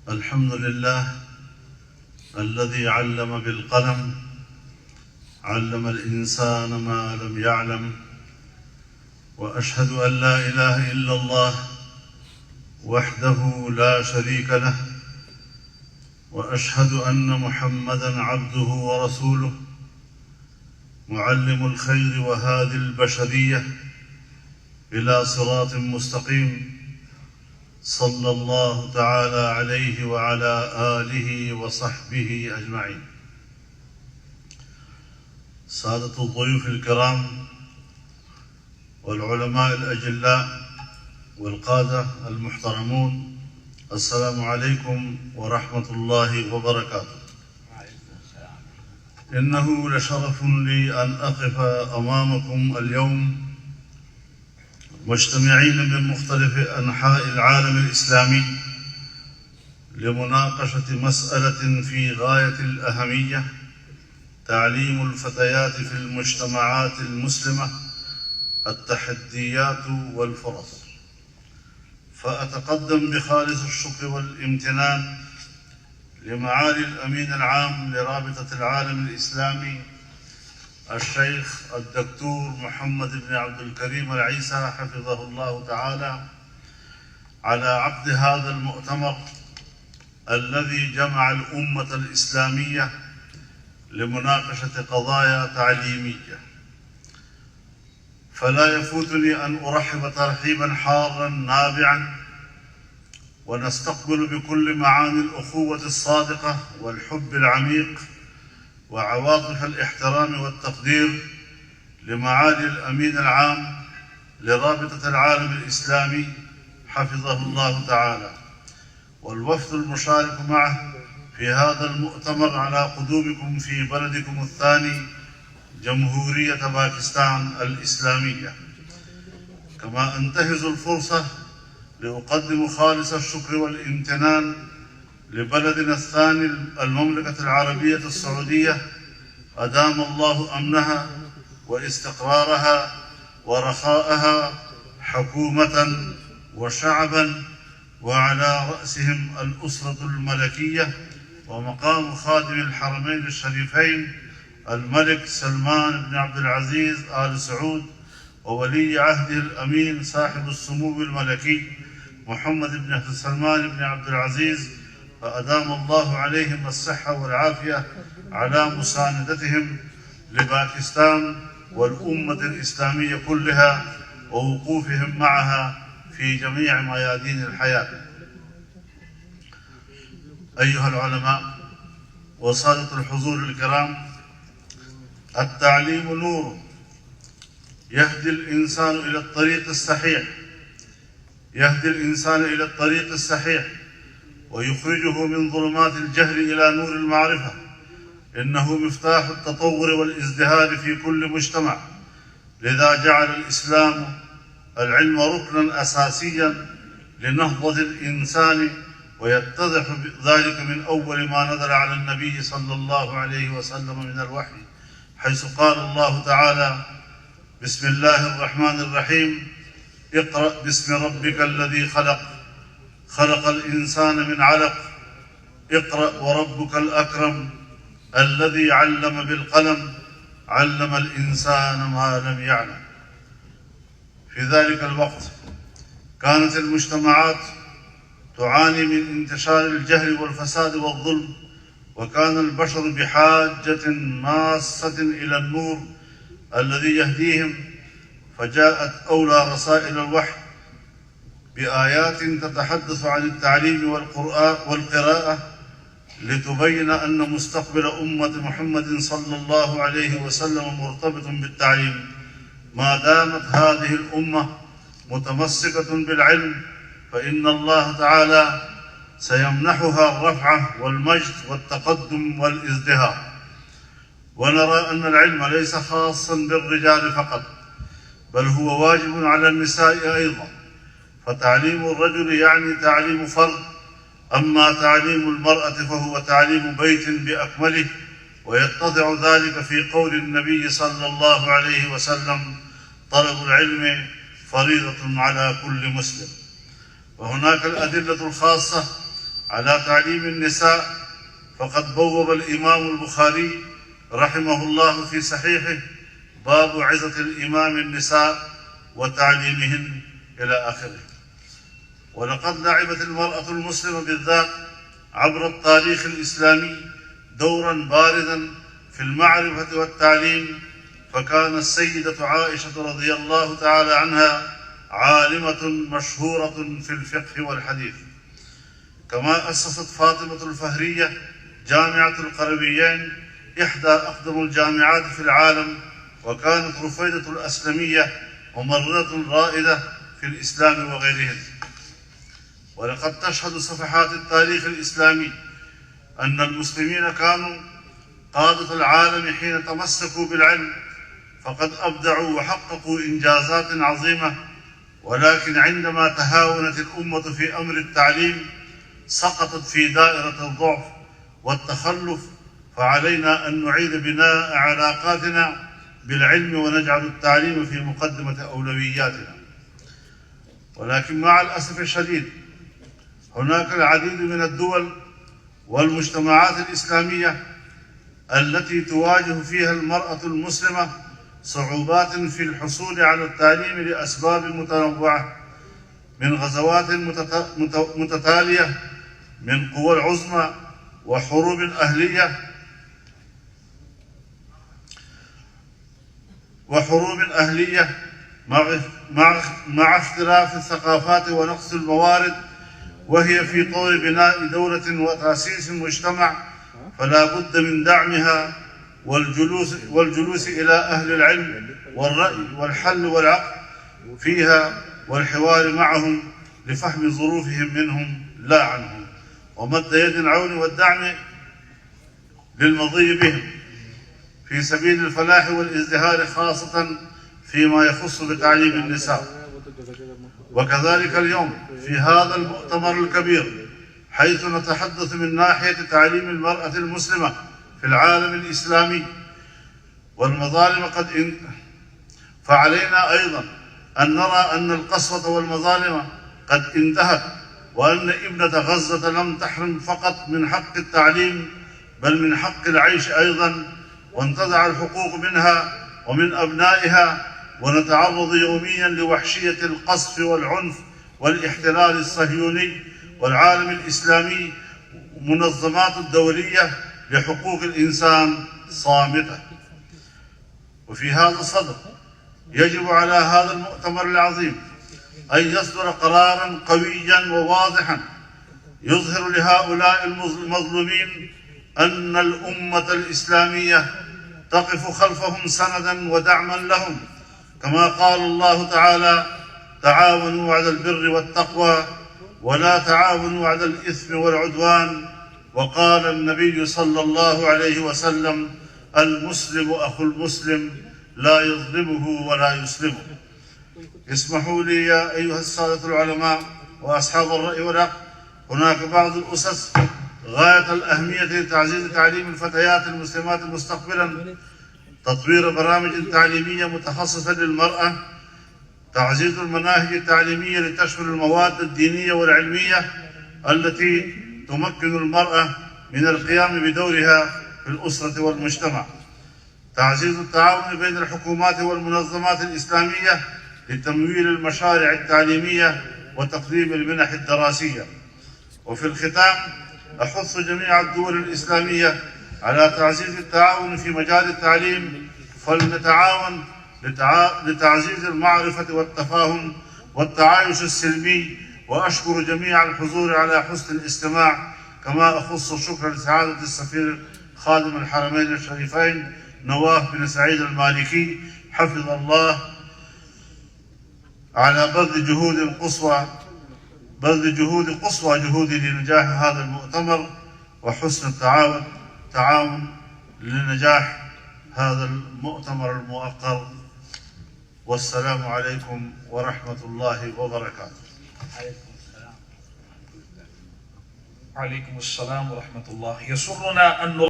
الحمد لله الذي علم بالقلم، علم الإنسان ما لم يعلم، وأشهد أن لا إله إلا الله وحده لا شريك له، وأشهد أن محمدًا عبده ورسوله، معلم الخير وهادي البشرية إلى صراط مستقيم، صلى الله تعالى عليه وعلى آله وصحبه أجمعين. سادة الضيوف الكرام والعلماء الأجلاء والقادة المحترمون، السلام عليكم ورحمة الله وبركاته. إنه لشرف لي أن أقف أمامكم اليوم مجتمعين من مختلف أنحاء العالم الإسلامي لمناقشة مسألة في غاية الأهمية: تعليم الفتيات في المجتمعات المسلمة، التحديات والفرص. فأتقدم بخالص الشكر والامتنان لمعالي الأمين العام لرابطة العالم الإسلامي الشيخ الدكتور محمد بن عبد الكريم العيسى حفظه الله تعالى على عقد هذا المؤتمر الذي جمع الأمة الإسلامية لمناقشة قضايا تعليمية. فلا يفوتني أن أرحب ترحيبا حارا نابعا ونستقبل بكل معاني الأخوة الصادقة والحب العميق وعواطف الاحترام والتقدير لمعالي الأمين العام لرابطة العالم الإسلامي حفظه الله تعالى، والوفد المشارك معه في هذا المؤتمر على قدومكم في بلدكم الثاني جمهورية باكستان الإسلامية. كما أنتهز الفرصة لأقدم خالص الشكر والامتنان لبلدنا الثاني المملكة العربية السعودية، أدام الله أمنها واستقرارها ورخاءها حكومة وشعبا، وعلى رأسهم الأسرة الملكية ومقام خادم الحرمين الشريفين الملك سلمان بن عبد العزيز آل سعود، وولي عهده الأمين صاحب السمو الملكي محمد بن سلمان بن عبد العزيز، فأدام الله عليهم الصحة والعافية على مساندتهم لباكستان والأمة الإسلامية كلها ووقوفهم معها في جميع ميادين الحياة. أيها العلماء وسادة الحضور الكرام، التعليم نور يهدي الإنسان إلى الطريق الصحيح، يهدي الإنسان إلى الطريق الصحيح ويخرجه من ظلمات الجهل إلى نور المعرفة. إنه مفتاح التطور والازدهار في كل مجتمع، لذا جعل الإسلام العلم ركنا أساسيا لنهضة الإنسان، ويتضح ذلك من أول ما نزل على النبي صلى الله عليه وسلم من الوحي، حيث قال الله تعالى: بسم الله الرحمن الرحيم، اقرأ باسم ربك الذي خلق، خلق الإنسان من علق، اقرأ وربك الأكرم، الذي علم بالقلم، علم الإنسان ما لم يعلم. في ذلك الوقت كانت المجتمعات تعاني من انتشار الجهل والفساد والظلم، وكان البشر بحاجة ماسة إلى النور الذي يهديهم، فجاءت أولى رسائل الوحي بآيات تتحدث عن التعليم والقراءة لتبين أن مستقبل أمة محمد صلى الله عليه وسلم مرتبط بالتعليم. ما دامت هذه الأمة متمسكة بالعلم فإن الله تعالى سيمنحها الرفعة والمجد والتقدم والازدهار. ونرى أن العلم ليس خاصا بالرجال فقط، بل هو واجب على النساء أيضا، فتعليم الرجل يعني تعليم فرد، أما تعليم المرأة فهو تعليم بيت بأكمله، ويتضح ذلك في قول النبي صلى الله عليه وسلم: طلب العلم فريضة على كل مسلم. وهناك الأدلة الخاصة على تعليم النساء، فقد بوب الإمام البخاري رحمه الله في صحيحه باب عظة الإمام النساء وتعليمهن إلى آخره. ولقد لعبت المرأة المسلمة بالذات عبر التاريخ الإسلامي دورا بارزا في المعرفة والتعليم، فكانت السيدة عائشة رضي الله تعالى عنها عالمة مشهورة في الفقه والحديث، كما أسست فاطمة الفهرية جامعة القرويين إحدى أقدم الجامعات في العالم، وكانت رفيدة الأسلمية ممرضة رائدة في الإسلام وغيرهم. ولقد تشهد صفحات التاريخ الإسلامي أن المسلمين كانوا قادة العالم حين تمسكوا بالعلم، فقد أبدعوا وحققوا إنجازات عظيمة، ولكن عندما تهاونت الأمة في أمر التعليم سقطت في دائرة الضعف والتخلف، فعلينا أن نعيد بناء علاقاتنا بالعلم ونجعل التعليم في مقدمة أولوياتنا. ولكن مع الأسف الشديد هناك العديد من الدول والمجتمعات الإسلامية التي تواجه فيها المرأة المسلمة صعوبات في الحصول على التعليم لأسباب متنوعة، من غزوات متتالية من قوى العظمى وحروب أهلية مع اختلاف الثقافات ونقص الموارد، وهي في طور بناء دولة وتأسيس مجتمع، فلا بد من دعمها والجلوس إلى أهل العلم والرأي والحل والعقل فيها والحوار معهم لفهم ظروفهم منهم لا عنهم، ومد يد العون والدعم للمضي بهم في سبيل الفلاح والازدهار، خاصة فيما يخص بتعليم النساء. وكذلك اليوم في هذا المؤتمر الكبير، حيث نتحدث من ناحية تعليم المرأة المسلمة في العالم الإسلامي والمظالم فعلينا أيضا أن نرى أن القسوة والمظالم قد انتهت، وأن ابنة غزة لم تحرم فقط من حق التعليم بل من حق العيش أيضا، وانتزع الحقوق منها ومن أبنائها، ونتعرض يوميا لوحشية القصف والعنف والاحتلال الصهيوني. والعالم الإسلامي منظمات الدولية لحقوق الإنسان صامتة. وفي هذا الصدد يجب على هذا المؤتمر العظيم أن يصدر قرارا قويا وواضحا يظهر لهؤلاء المظلومين أن الأمة الإسلامية تقف خلفهم سندا ودعما لهم، كما قال الله تعالى: تعاونوا على البر والتقوى ولا تعاونوا على الإثم والعدوان. وقال النبي صلى الله عليه وسلم: المسلم أخو المسلم لا يظلمه ولا يسلمه. اسمحوا لي يا أيها السادة العلماء وأصحاب الرأي والعقل، هناك بعض الأسس غاية الأهمية لتعزيز تعليم الفتيات المسلمات مستقبلا: تطوير برامج تعليمية متخصصة للمرأة، تعزيز المناهج التعليمية لتشمل المواد الدينية والعلمية التي تمكن المرأة من القيام بدورها في الأسرة والمجتمع، تعزيز التعاون بين الحكومات والمنظمات الإسلامية لتمويل المشاريع التعليمية وتقديم المنح الدراسية. وفي الختام أحث جميع الدول الإسلامية على تعزيز التعاون في مجال التعليم، فلنتعاون لتعزيز المعرفة والتفاهم والتعايش السلمي. وأشكر جميع الحضور على حسن الاستماع، كما أخص الشكر لسعادة السفير خادم الحرمين الشريفين نواف بن سعيد المالكي حفظ الله على بذل جهود قصوى جهوده لنجاح هذا المؤتمر وحسن التعاون لنجاح هذا المؤتمر المؤقر. والسلام عليكم ورحمة الله وبركاته. عليكم السلام ورحمة الله. يسرنا أن